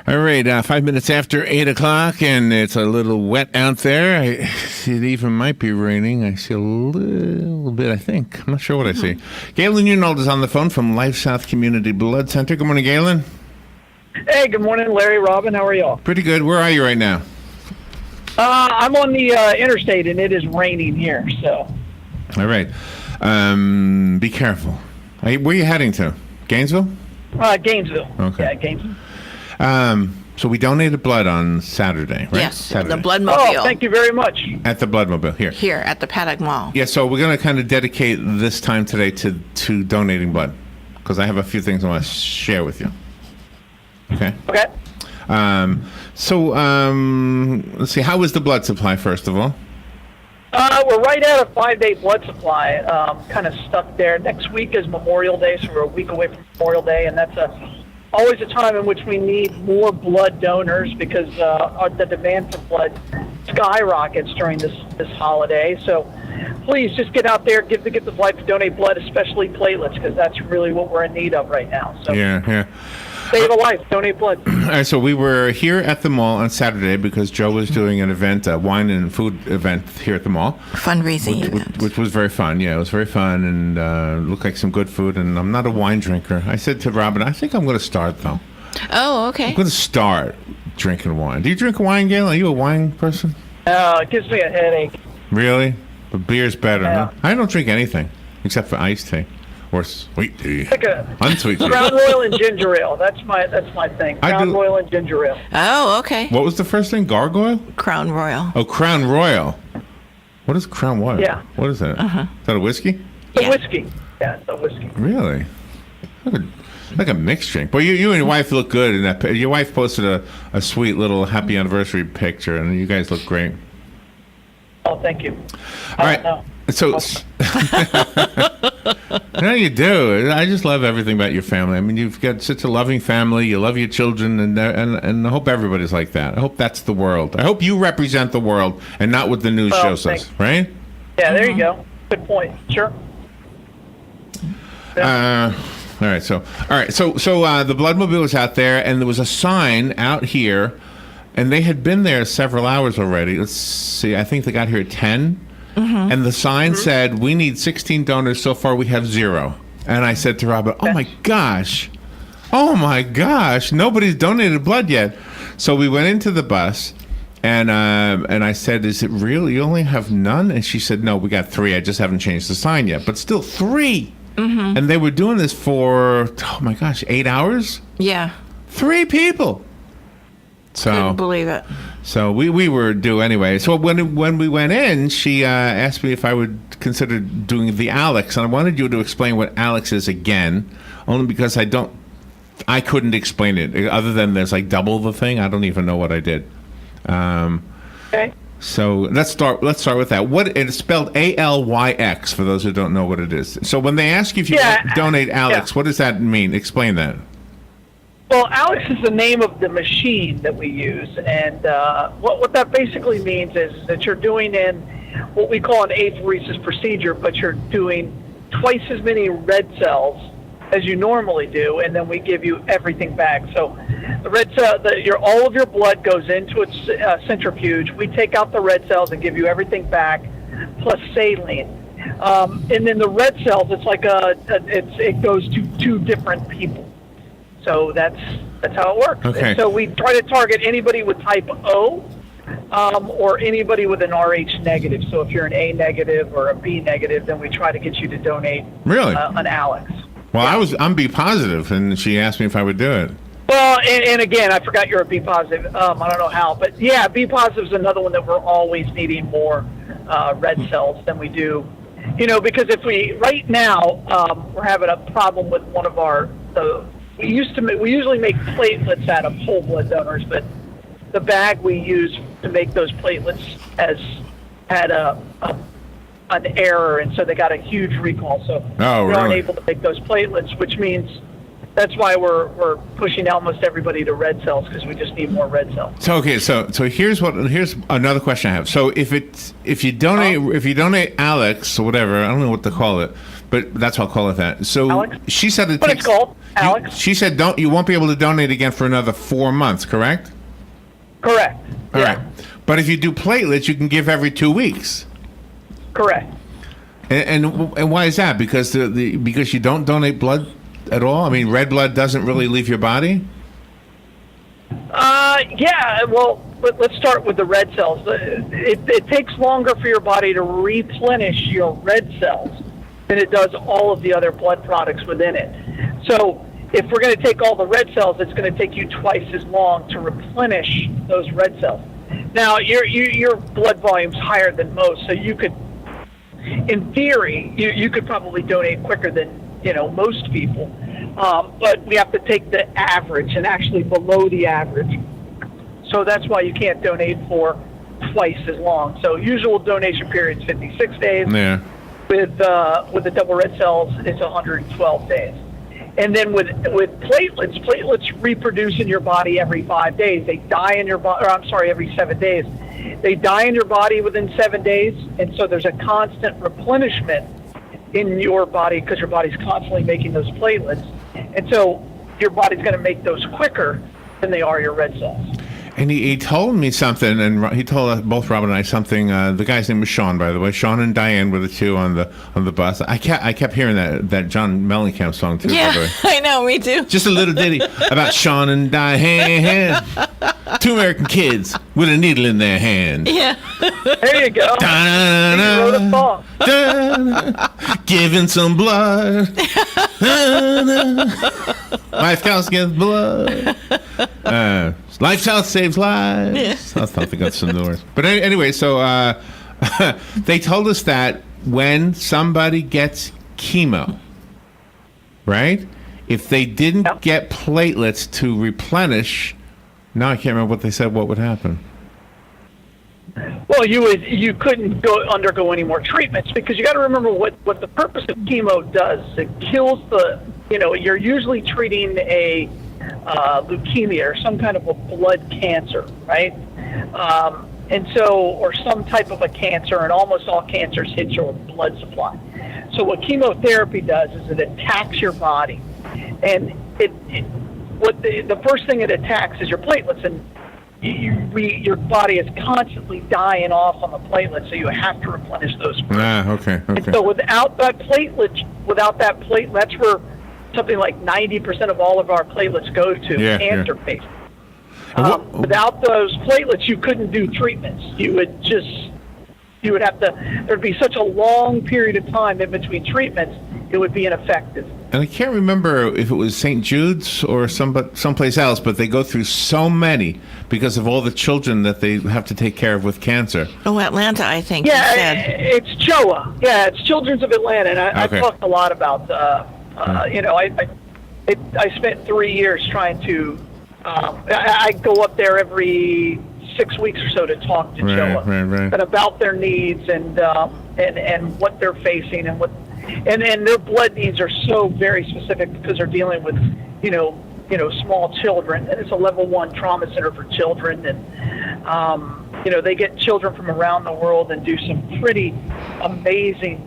All right, 5 minutes after 8 o'clock, and it's a little wet out there. It even might be raining. I see a little bit, I think. I'm not sure what I see. Galen Unold is on the phone from LifeSouth Community Blood Center. Good morning, Galen. Hey, good morning, Larry, Robin. How are y'all? Pretty good. Where are you right now? I'm on the interstate, and it is raining here, so. All right. Be careful. Where are you heading to? Gainesville? Gainesville. Okay. Yeah, Gainesville. So we donated blood on Saturday, right? Yes, Saturday. the Bloodmobile. Oh, thank you very much. At the Bloodmobile, here. Here at the Paddock Mall. Yeah, so we're going to kind of dedicate this time today to donating blood, because I have a few things I want to share with you. Okay? Okay. Let's see. How is the blood supply, first of all? We're right at a 5-day blood supply, kind of stuck there. Next week is Memorial Day, so we're a week away from Memorial Day, and that's always a time in which we need more blood donors because the demand for blood skyrockets during this holiday. So please just get out there, give the gift of life, donate blood, especially platelets, because that's really what we're in need of right now. So Yeah. save a life, donate blood. All right, so we were here at the mall on Saturday because Joe was doing an event, a wine and food event here at the mall. Fundraising event. Which was very fun. Yeah, it was very fun and looked like some good food. And I'm not a wine drinker. I said to Robin, I think I'm going to start, though. Oh, okay. I'm going to start drinking wine. Do you drink wine, Galen? Are you a wine person? It gives me a headache. Really? But beer's better, Yeah. huh? I don't drink anything except for iced tea or sweet tea. Like a Unsweet tea. Crown Royal and ginger ale. That's my thing. I Crown do- Royal and ginger ale. Oh, okay. What was the first thing? Gargoyle? Crown Royal. Oh, Crown Royal. What is Crown Royal? Yeah. What is that? Is that a whiskey? The Yeah. whiskey. Yeah, it's a whiskey. Really? Like a mixed drink. Well, you and your wife look good in that. Your wife posted a sweet little happy anniversary picture, and you guys look great. Oh, thank you. All right. No. So, no, you do. I just love everything about your family. I mean, you've got such a loving family. You love your children, and I hope everybody's like that. I hope that's the world. I hope you represent the world and not what the news Well, shows us, right? Yeah, there you go. Good point. Sure. All right. So the Bloodmobile was out there, and there was a sign out here, and they had been there several hours already. Let's see. I think they got here at 10. And the sign said, "We need 16 donors. So far, we have 0." And I said to Robert, "Oh my gosh, nobody's donated blood yet." So we went into the bus, and I said, "Is it real? You only have none?" And she said, "No, we got 3. I just haven't changed the sign yet, but still 3." And they were doing this for 8 hours. Yeah. 3 people. Couldn't believe it. So we were due anyway. So when we went in, she asked me if I would consider doing the Alex, and I wanted you to explain what Alex is again, only because I couldn't explain it other than there's like double the thing. I don't even know what I did. Okay. So let's start with that. It's spelled ALYX for those who don't know what it is. So when they ask you if you donate Alex, what does that mean? Explain that. Well, Alex is the name of the machine that we use, and what that basically means is that you're doing in what we call an apheresis procedure, but you're doing twice as many red cells as you normally do, and then we give you everything back. So the red cell, all of your blood goes into its centrifuge. We take out the red cells and give you everything back, plus saline. And then the red cells, it's like it goes to 2 different people. So that's how it works. Okay. And so we try to target anybody with type O or anybody with an Rh negative. So if you're an A negative or a B negative, then we try to get you to donate Really? an Alex. Well, I'm B positive, and she asked me if I would do it. Well, and again, I forgot you're a B positive. I don't know how, but yeah, B positive is another one that we're always needing more red cells than we do. Because right now we're having a problem with one of we usually make platelets out of whole blood donors, but the bag we use to make those platelets had an error, and so they got a huge recall. So we aren't able to make those platelets, which means that's why we're pushing almost everybody to red cells, because we just need more red cells. So okay, so here's another question I have. So if you donate Alex or whatever, I don't know what to call it, but that's what I'll call it that. So Alex? she said it What takes, it's called, Alex? She said you won't be able to donate again for another 4 months, correct? Correct. All Yeah. right. But if you do platelets, you can give every 2 weeks. Correct. And why is that? Because because you don't donate blood at all? I mean, red blood doesn't really leave your body? Yeah, well, let's start with the red cells. It takes longer for your body to replenish your red cells than it does all of the other blood products within it. So if we're going to take all the red cells, it's going to take you twice as long to replenish those red cells. Now, your blood volume's higher than most, so you could, in theory, you could probably donate quicker than most people. But we have to take the average and actually below the average. So that's why you can't donate for twice as long. So usual donation period is 56 days. Yeah. With the double red cells, it's 112 days. And then with platelets reproduce in your body every 5 days. They die in your body, every 7 days. They die in your body within 7 days, and so there's a constant replenishment in your body because your body's constantly making those platelets. And so your body's going to make those quicker than they are your red cells. And he told me something, and he told both Robin and I something. The guy's name was Sean, by the way. Sean and Diane were the two on the bus. I kept hearing that John Mellencamp song too. Yeah, by the way. I know, me too. Just a little ditty about Sean and Diane, two American kids with a needle in their hand. Yeah. There you go. He wrote a song. Giving some blood. Life counts against blood. LifeSouth saves lives. Yeah. That's not the guts of the words. But anyway, so they told us that when somebody gets chemo, right? If they didn't get platelets to replenish, now I can't remember what they said. What would happen? Well, you couldn't undergo any more treatments, because you got to remember what the purpose of chemo does. It kills you're usually treating a leukemia or some kind of a blood cancer, right? And so, or some type of a cancer, and almost all cancers hit your blood supply. So what chemotherapy does is it attacks your body, and the first thing it attacks is your platelets, and your body is constantly dying off on the platelets, so you have to replenish those. Okay. And so without that platelet, that's where something like 90% of all of our platelets go to cancer patients. Without those platelets, you couldn't do treatments. You would have to. There'd be such a long period of time in between treatments. It would be ineffective. And I can't remember if it was St. Jude's or someplace else, but they go through so many because of all the children that they have to take care of with cancer. Oh, Atlanta, I think. Yeah, you said. it's CHOA. Yeah, it's Children's of Atlanta, and I talked a lot about. I spent 3 years trying to. I go up there every 6 weeks or so to talk to CHOA and about their needs and what they're facing and their blood needs are so very specific because they're dealing with small children, and it's a level 1 trauma center for children, and they get children from around the world and do some pretty amazing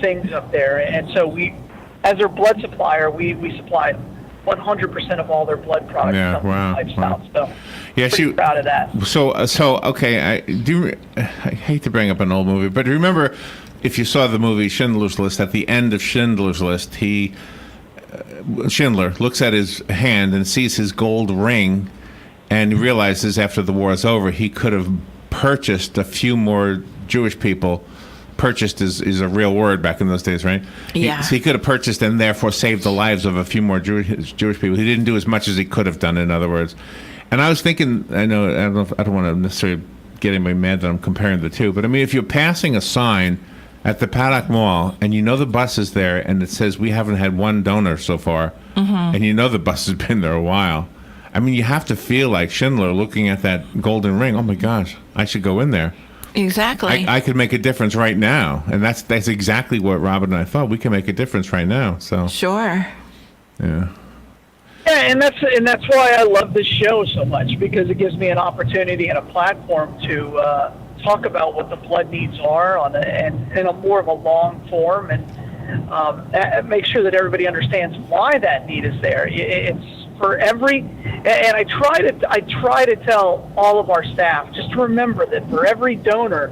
things up there. And so we, as their blood supplier, we supply 100% of all their blood products. Yeah, wow. LifeSouth. So yes, pretty proud of that. So okay, I hate to bring up an old movie, but remember, if you saw the movie Schindler's List, at the end of Schindler's List, Schindler looks at his hand and sees his gold ring, and realizes after the war is over, he could have purchased a few more Jewish people. Purchased is a real word back in those days, right? Yeah. So he could have purchased and therefore saved the lives of a few more Jewish people. He didn't do as much as he could have done, in other words. And I was thinking, I don't want to necessarily get anybody mad that I'm comparing the two, but I mean, if you're passing a sign at the Paddock Mall and the bus is there and it says we haven't had one donor so far, and the bus has been there a while, I mean, you have to feel like Schindler looking at that golden ring. Oh my gosh, I should go in there. Exactly. I could make a difference right now, and that's exactly what Robin and I thought. We can make a difference right now. So sure. yeah. Yeah, and that's why I love this show so much, because it gives me an opportunity and a platform to talk about what the blood needs are and in a more of a long form, and make sure that everybody understands why that need is there. It's for every, and I try to tell all of our staff just to remember that for every donor,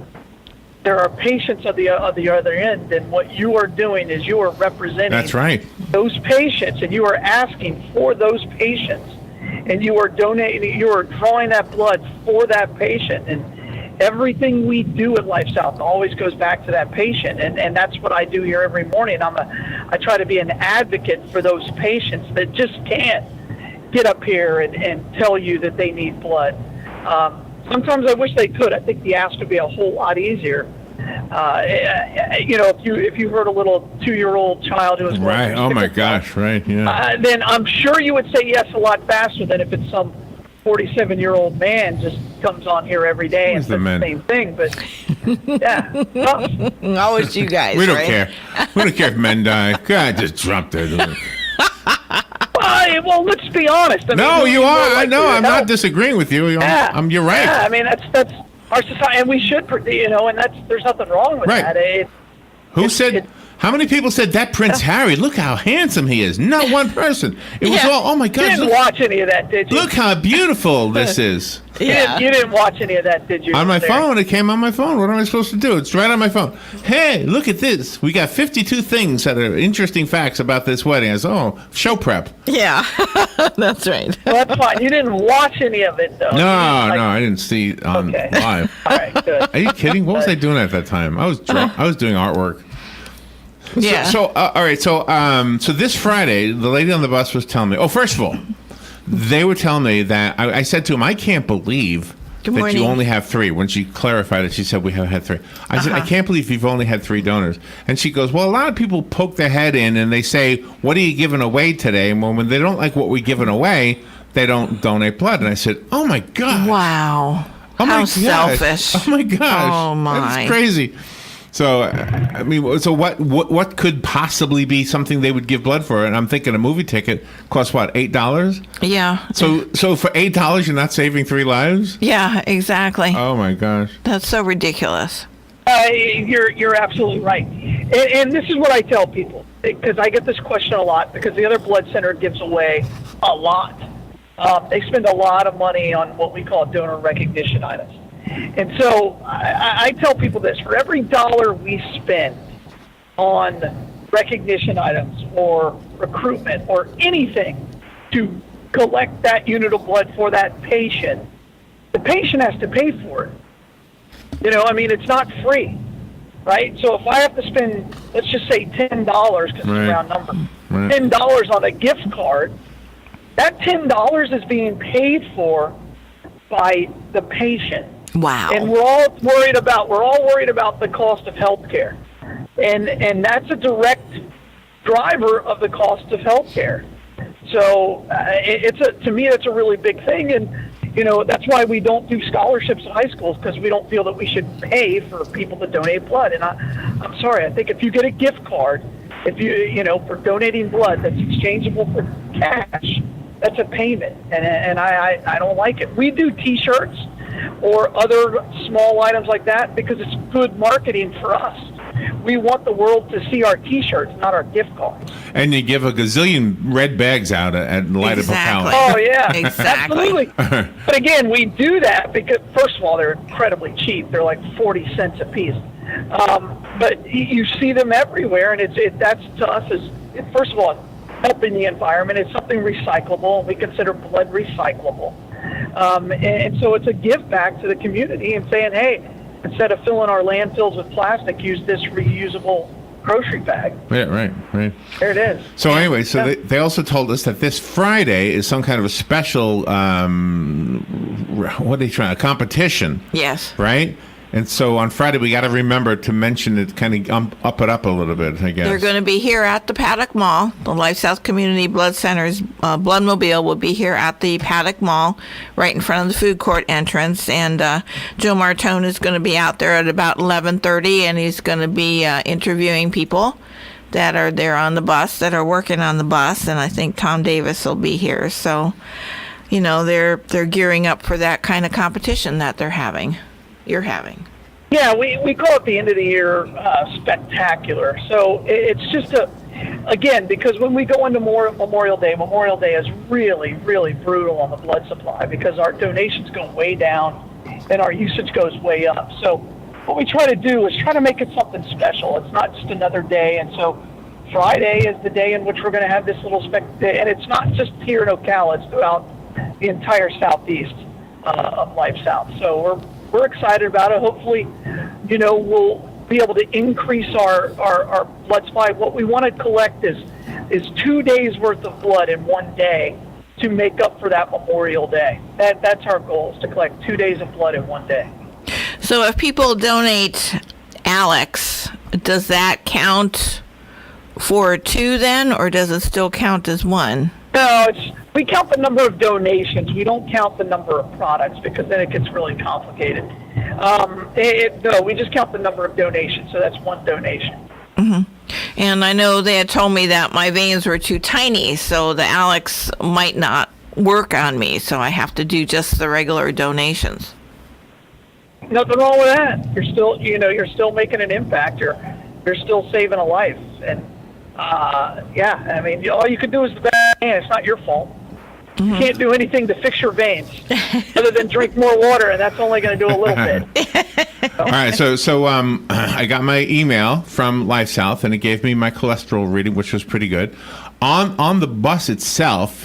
there are patients at the other end, and what you are doing is you are representing. That's right. Those patients, and you are asking for those patients, and you are donating, you are drawing that blood for that patient, and everything we do at LifeSouth always goes back to that patient, and that's what I do here every morning. I try to be an advocate for those patients that just can't get up here and tell you that they need blood. Sometimes I wish they could. I think the ask would be a whole lot easier. If you heard a little 2-year-old child who was right. Oh my gosh. Right. Yeah. Then I'm sure you would say yes a lot faster than if it's some 47-year-old man just comes on here every day and says the same thing. But yeah, tough. Always you guys. We don't right? care. We don't care if men die. God, just drop there. Well, let's be honest. I mean, No, you are. I know. I'm not help. disagreeing with you. You're right. Yeah, I mean that's our society, and we should, and there's nothing wrong with Right. that. Who said? How many people said that Prince Harry? Look how handsome he is. Not one person. It was all. Oh my You gosh! didn't watch any of that, did you? Look how beautiful this is. You didn't watch any of that, did you? On my There. phone, it came on my phone. What am I supposed to do? It's right on my phone. Hey, look at this. We got 52 things that are interesting facts about this wedding. I said, oh, show prep. Yeah, that's right. Well, that's fine. You didn't watch any of it, though. No, I didn't see it on Okay. live. All right, good. Are you kidding? What was I doing at that time? I was doing artwork. Yeah. So all right. So this Friday, the lady on the bus was telling me. Oh, first of all, they were telling me that I said to him, I can't believe that morning. you only have 3. When she clarified it, she said we have had 3. I said I can't believe you've only had 3 donors. And she goes, well, a lot of people poke their head in and they say, what are you giving away today? And when they don't like what we're giving away, they don't donate blood. And I said, oh my God. Wow. Oh my How gosh. selfish. Oh my gosh. Oh my. That's crazy. So, I mean, so what could possibly be something they would give blood for? And I'm thinking a movie ticket costs what, $8? Yeah. So for $8, you're not saving 3 lives? Yeah, exactly. Oh my gosh. That's so ridiculous. You're absolutely right. And this is what I tell people, because I get this question a lot, because the other blood center gives away a lot. They spend a lot of money on what we call donor recognition items. And so I tell people this: for every dollar we spend on recognition items or recruitment or anything to collect that unit of blood for that patient, the patient has to pay for it. It's not free, right? So if I have to spend, let's just say $10, because it's a round number, $10 on a gift card, that $10 is being paid for by the patient. Wow. And we're all worried about the cost of healthcare, and that's a direct driver of the cost of healthcare. So to me that's a really big thing, and that's why we don't do scholarships in high schools, because we don't feel that we should pay for people to donate blood. And I'm sorry, I think if you get a gift card, if you for donating blood that's exchangeable for cash, that's a payment, and I don't like it. We do T-shirts or other small items like that because it's good marketing for us. We want the world to see our T-shirts, not our gift cards. And you give a gazillion red bags out at Light Exactly. Up a Oh, yeah. Exactly. Absolutely. But again, we do that because, first of all, they're incredibly cheap. They're like 40 cents a piece. But you see them everywhere, and that's to us is, first of all, helping the environment. It's something recyclable, and we consider blood recyclable. And so it's a give back to the community and saying, hey, instead of filling our landfills with plastic, use this reusable grocery bag. Yeah, right. There it is. So anyway, they also told us that this Friday is some kind of a special, what are they trying, a competition, Yes. right? And so on Friday, we got to remember to mention it, kind of up it up a little bit, I guess. They're going to be here at the Paddock Mall. The LifeSouth Community Blood Center's Bloodmobile will be here at the Paddock Mall, right in front of the food court entrance. And Joe Martone is going to be out there at about 11:30, and he's going to be interviewing people that are there on the bus, that are working on the bus, and I think Tom Davis will be here. So, they're gearing up for that kind of competition that they're having. You're having. Yeah, we call it the end of the year spectacular. So it's just again, because when we go into Memorial Day is really, really brutal on the blood supply because our donations go way down and our usage goes way up. So what we try to do is try to make it something special. It's not just another day. And so Friday is the day in which we're going to have this little and it's not just here in Ocala, it's throughout the entire southeast of LifeSouth. So we're excited about it. Hopefully, we'll be able to increase our blood supply. What we want to collect is 2 days worth of blood in one day to make up for that Memorial Day. That's our goal, is to collect 2 days of blood in one day. So if people donate Alex, does that count for 2 then, or does it still count as 1? No, we count the number of donations. We don't count the number of products because then it gets really complicated. No, we just count the number of donations. So that's 1 donation. Mm-hmm. And I know they had told me that my veins were too tiny, so the Alex might not work on me. So I have to do just the regular donations. Nothing wrong with that. You're still making an impact. You're still saving a life. And all you can do is the best. It's not your fault. Mm-hmm. You can't do anything to fix your veins other than drink more water, and that's only going to do a little bit. All right, so I got my email from LifeSouth, and it gave me my cholesterol reading, which was pretty good. On the bus itself,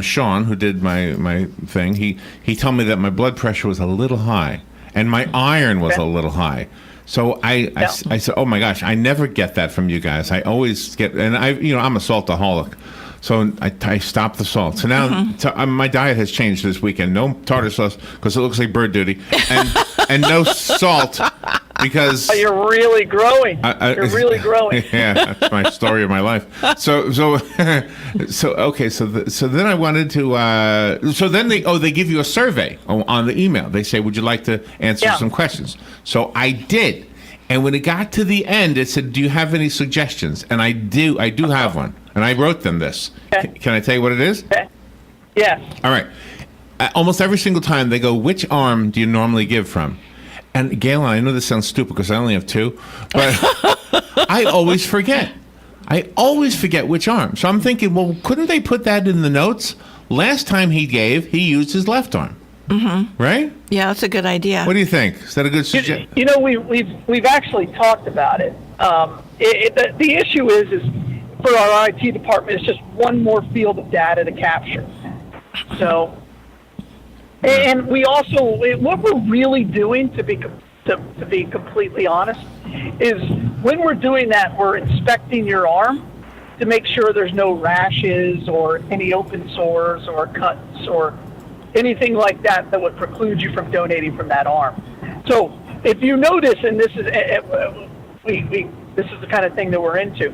Sean, who did my thing, he told me that my blood pressure was a little high, and my iron was a little high. So I said, oh my gosh, I never get that from you guys. I always get, and I'm a saltaholic. So I stopped the salt. So now my diet has changed this weekend. No tartar sauce because it looks like bird duty, and no salt because you're really growing. You're really growing. Yeah, that's my story of my life. So okay. So then I wanted to. So then they give you a survey on the email. They say, would you like to answer some questions? So I did. And when it got to the end, it said, do you have any suggestions? And I do have one. And I wrote them this. Okay. Can I tell you what it is? Okay. Yes. All right. Almost every single time they go, which arm do you normally give from? And Galen, I know this sounds stupid because I only have 2, but I always forget. I always forget which arm. So I'm thinking, well, couldn't they put that in the notes? Last time he used his left arm. Mm-hmm. Right? Yeah, that's a good idea. What do you think? Is that a good suggestion? We've actually talked about it. The issue is for our IT department, it's just one more field of data to capture. So, and we also, what we're really doing, to be completely honest, is when we're doing that, we're inspecting your arm to make sure there's no rashes or any open sores or cuts or anything like that would preclude you from donating from that arm. So if you notice, and this is this is the kind of thing that we're into.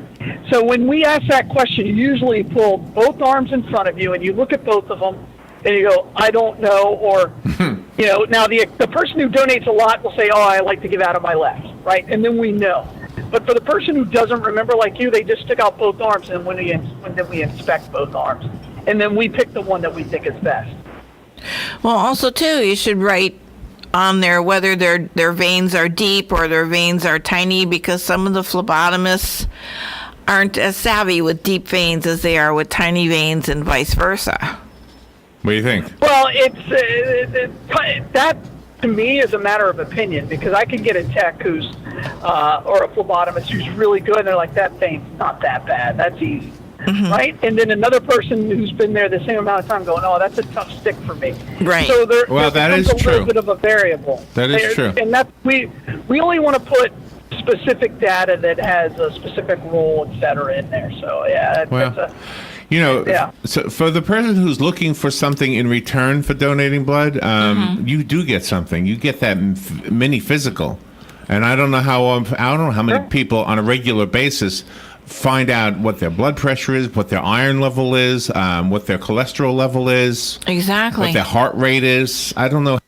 So when we ask that question, you usually pull both arms in front of you and you look at both of them and you go, I don't know, or now the person who donates a lot will say, oh, I like to give out of my left, right? And then we know. But for the person who doesn't remember, like you, they just stick out both arms, and then we inspect both arms, and then we pick the one that we think is best. Well, also too, you should write on there whether their veins are deep or their veins are tiny, because some of the phlebotomists aren't as savvy with deep veins as they are with tiny veins, and vice versa. What do you think? Well, that to me is a matter of opinion, because I can get a tech who's or a phlebotomist who's really good, and they're like, that vein's not that bad, that's easy. Mm-hmm. Right? And then another person who's been there the same amount of time going, oh, that's a tough stick for me. Right. So there that is a true. little bit of a variable. That is true. And that's, we only want to put specific data that has a specific role, et cetera, in there. So, so for the person who's looking for something in return for donating blood, you do get something. You get that mini physical. And I don't know how many people on a regular basis find out what their blood pressure is, what their iron level is, what their cholesterol level is. Exactly. What their heart rate is. I don't know.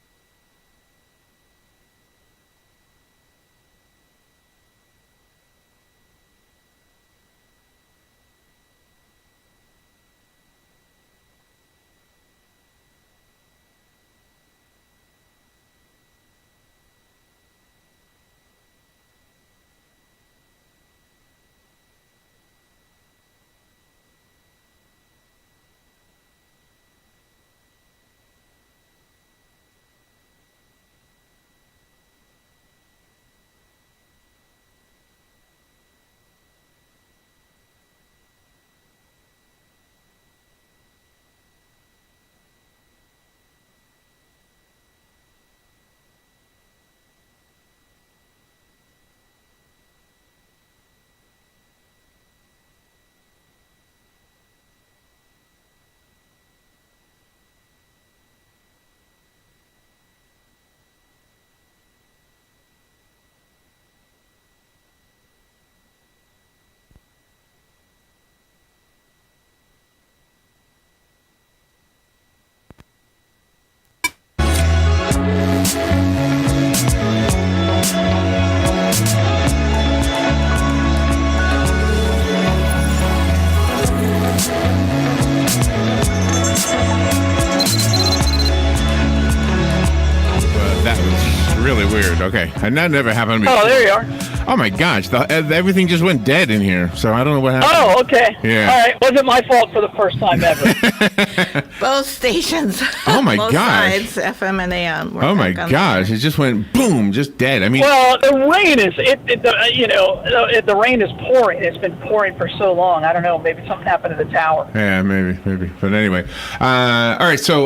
really weird. Okay, and that never happened to me. Oh, there you are. Oh my gosh, everything just went dead in here. So I don't know what happened. Oh, okay. Yeah. All right. Wasn't my fault for the first time ever. Both stations. Oh my Both gosh. sides, FM and AM. were Oh my back on. gosh, it just went boom, just dead. I mean, Well, the rain is the rain is pouring. It's been pouring for so long. I don't know. Maybe something happened to the tower. yeah, maybe. But anyway, all right. So,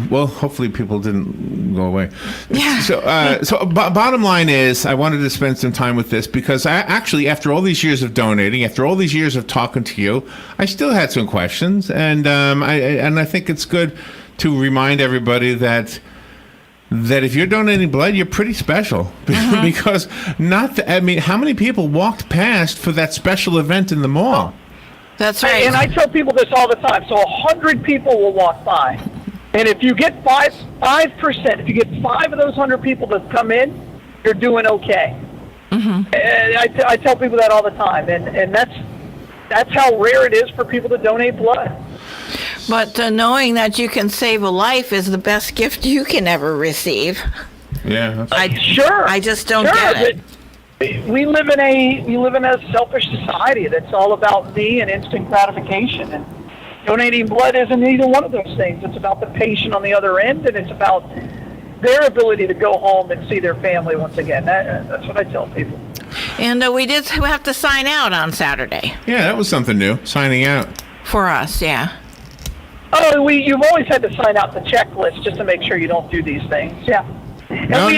well, hopefully people didn't go away. Yeah. So bottom line is, I wanted to spend some time with this because actually, after all these years of donating, after all these years of talking to you, I still had some questions, and I think it's good to remind everybody that if you're donating blood, you're pretty special because how many people walked past for that special event in the mall? That's right. And I tell people this all the time. So 100 people will walk by, and if you get 5%, if you get 5 of those 100 people that come in, you're doing okay. And I tell people that all the time, and that's how rare it is for people to donate blood. But knowing that you can save a life is the best gift you can ever receive. Yeah. Sure. I just don't sure, get it. but we live in a selfish society that's all about me and instant gratification, and donating blood isn't either one of those things. It's about the patient on the other end, and it's about their ability to go home and see their family once again. That's what I tell people. And we did have to sign out on Saturday Yeah, that was something new. Signing out. for us, yeah. Oh, you've always had to sign out the checklist just to make sure you don't do these things. Yeah. And No. we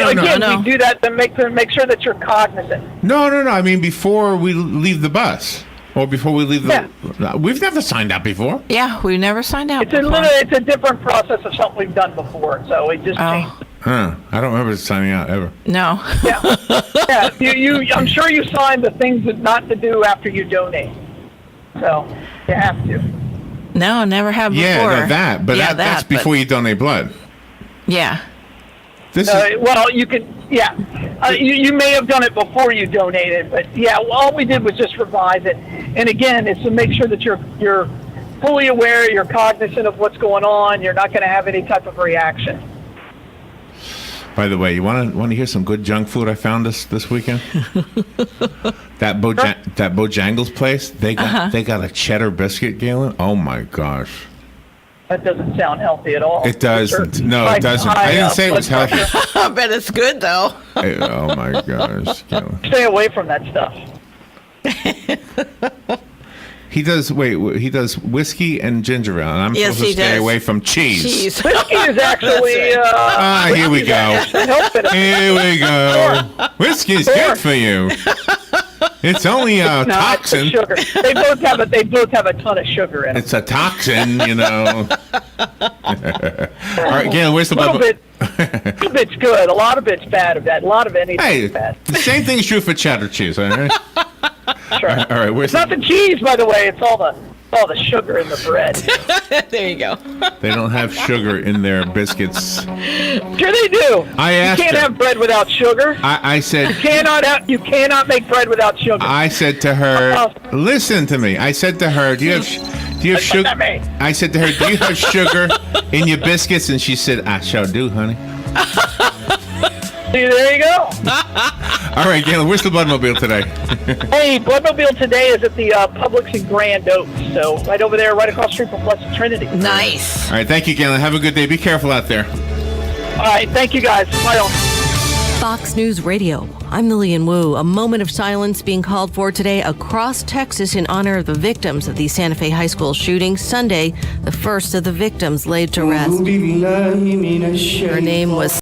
do that to make sure that you're cognizant. No. I mean, before we leave the bus, or before we leave we've never signed out before. Yeah, we never signed out before. It's a different process of something we've done before, so we just changed it. Huh? I don't remember signing out ever. No. Yeah. I'm sure you signed the things that not to do after you donate. So you have to. No, never have before. Yeah, that's before you donate blood. Yeah. Well, you can. Yeah, you may have done it before you donated, but yeah, all we did was just revise it. And again, it's to make sure that you're fully aware, you're cognizant of what's going on. You're not going to have any type of reaction. By the way, you want to hear some good junk food I found this weekend? That Bojangles place, they got a cheddar biscuit, Galen. Oh my gosh. That doesn't sound healthy at all. It does. Sure. No, it doesn't. I didn't say it was healthy. I bet it's good, though. Oh my gosh, Galen. Stay away from that stuff. He does whiskey and ginger ale, and I'm Yes, supposed to he stay does. away from cheese. Jeez. Whiskey is actually. Here we go. Here we go. Whiskey's good for you. It's only a No, toxin. it's sugar. They both have a ton of sugar in them. It's a toxin, you know. All right, Galen, where's the A little blood? bit's good. A lot of it's bad. A lot of anything Hey, is bad. the same thing's true for cheddar cheese, all right? Sure. All right, where's It's not the cheese, by the way. It's all the sugar in the bread. There you go. They don't have sugar in their biscuits. Sure they do. I asked You can't her. have bread without sugar. I said, You cannot make bread without sugar. I said to her, listen to me. I said to her, do you have sugar? that mean? I said to her, do you have sugar in your biscuits? And she said, I sure do, honey. See, there you go. All right, Galen, where's the Bloodmobile today? Hey, Bloodmobile today is at the Publix in Grand Oaks. So right over there, right across the street from Blessed Trinity. Nice. All right, thank you, Galen. Have a good day. Be careful out there. All right, thank you guys. Bye. Fox News Radio. I'm Lillian Wu. A moment of silence being called for today across Texas in honor of the victims of the Santa Fe High School shooting. Sunday, the first of the victims laid to rest. Her name was